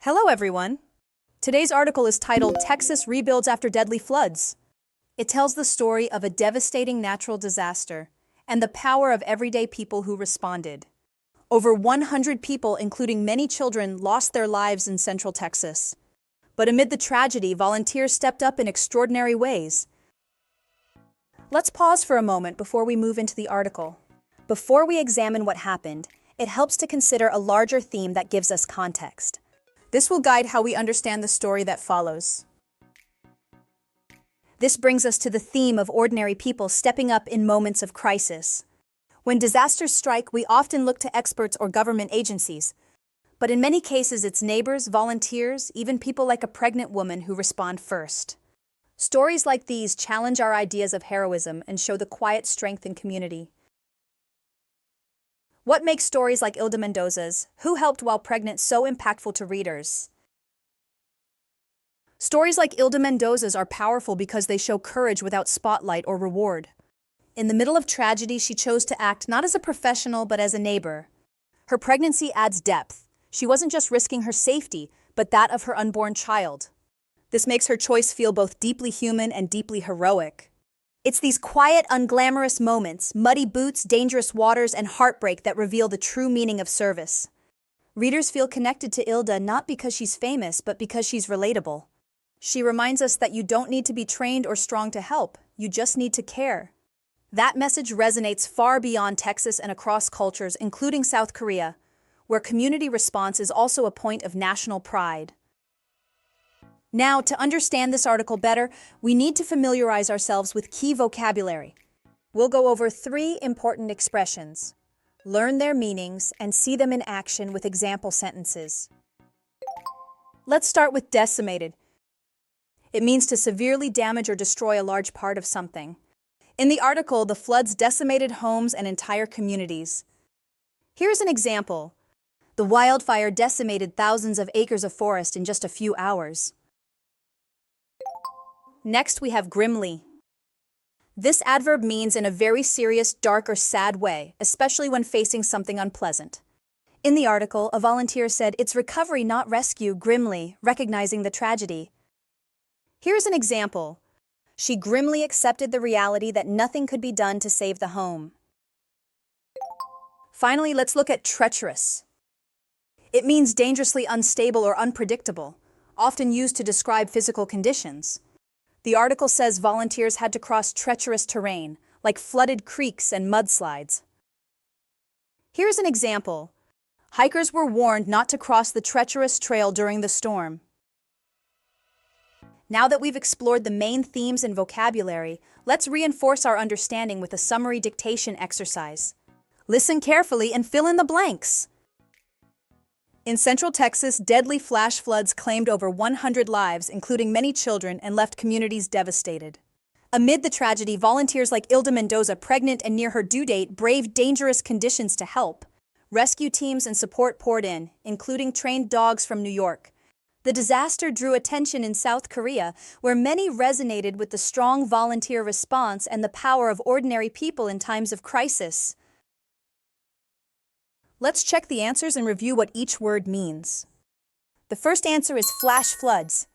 Hello, everyone. Today's article is titled Texas Rebuilds After Deadly Floods. It tells the story of a devastating natural disaster and the power of everyday people who responded. Over 100 people, including many children, lost their lives in Central Texas. But amid the tragedy, volunteers stepped up in extraordinary ways. Let's pause for a moment before we move into the article. Before we examine what happened, it helps to consider a larger theme that gives us context. This will guide how we understand the story that follows. This brings us to the theme of ordinary people stepping up in moments of crisis. When disasters strike, we often look to experts or government agencies. But in many cases, it's neighbors, volunteers, even people like a pregnant woman who respond first. Stories like these challenge our ideas of heroism and show the quiet strength in community. What makes stories like Ilda Mendoza's, Who Helped While Pregnant, so impactful to readers? Stories like Ilda Mendoza's are powerful because they show courage without spotlight or reward. In the middle of tragedy, she chose to act not as a professional but as a neighbor. Her pregnancy adds depth. She wasn't just risking her safety, but that of her unborn child. This makes her choice feel both deeply human and deeply heroic. It's these quiet, unglamorous moments, muddy boots, dangerous waters, and heartbreak that reveal the true meaning of service. Readers feel connected to Ilda not because she's famous, but because she's relatable. She reminds us that you don't need to be trained or strong to help, you just need to care. That message resonates far beyond Texas and across cultures, including South Korea, where community response is also a point of national pride. Now, to understand this article better, we need to familiarize ourselves with key vocabulary. We'll go over 3 important expressions, learn their meanings, and see them in action with example sentences. Let's start with decimated. It means to severely damage or destroy a large part of something. In the article, the floods decimated homes and entire communities. Here's an example. The wildfire decimated thousands of acres of forest in just a few hours. Next, we have grimly. This adverb means in a very serious, dark, or sad way, especially when facing something unpleasant. In the article, a volunteer said, "It's recovery, not rescue," grimly, recognizing the tragedy. Here's an example. She grimly accepted the reality that nothing could be done to save the home. Finally, let's look at treacherous. It means dangerously unstable or unpredictable, often used to describe physical conditions. The article says volunteers had to cross treacherous terrain, like flooded creeks and mudslides. Here's an example. Hikers were warned not to cross the treacherous trail during the storm. Now that we've explored the main themes and vocabulary, let's reinforce our understanding with a summary dictation exercise. Listen carefully and fill in the blanks. In Central Texas, deadly flash floods claimed over 100 lives, including many children, and left communities devastated. Amid the tragedy, volunteers like Ilda Mendoza, pregnant and near her due date, braved dangerous conditions to help. Rescue teams and support poured in, including trained dogs from New York. The disaster drew attention in South Korea, where many resonated with the strong volunteer response and the power of ordinary people in times of crisis. Let's check the answers and review what each word means. The first answer is flash floods.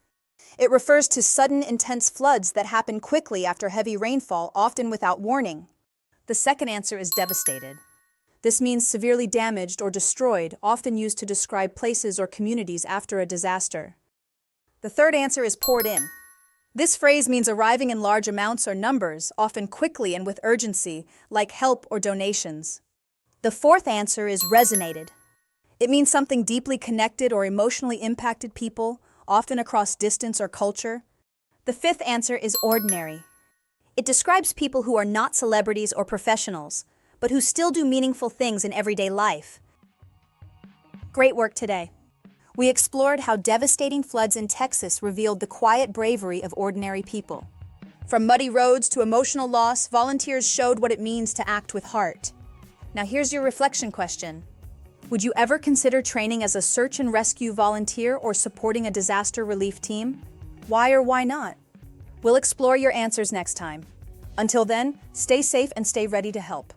It refers to sudden, intense floods that happen quickly after heavy rainfall, often without warning. The second answer is devastated. This means severely damaged or destroyed, often used to describe places or communities after a disaster. The third answer is poured in. This phrase means arriving in large amounts or numbers, often quickly and with urgency, like help or donations. The fourth answer is resonated. It means something deeply connected or emotionally impacted people, often across distance or culture. The fifth answer is ordinary. It describes people who are not celebrities or professionals, but who still do meaningful things in everyday life. Great work today. We explored how devastating floods in Texas revealed the quiet bravery of ordinary people. From muddy roads to emotional loss, volunteers showed what it means to act with heart. Now here's your reflection question. Would you ever consider training as a search and rescue volunteer or supporting a disaster relief team? Why or why not? We'll explore your answers next time. Until then, stay safe and stay ready to help.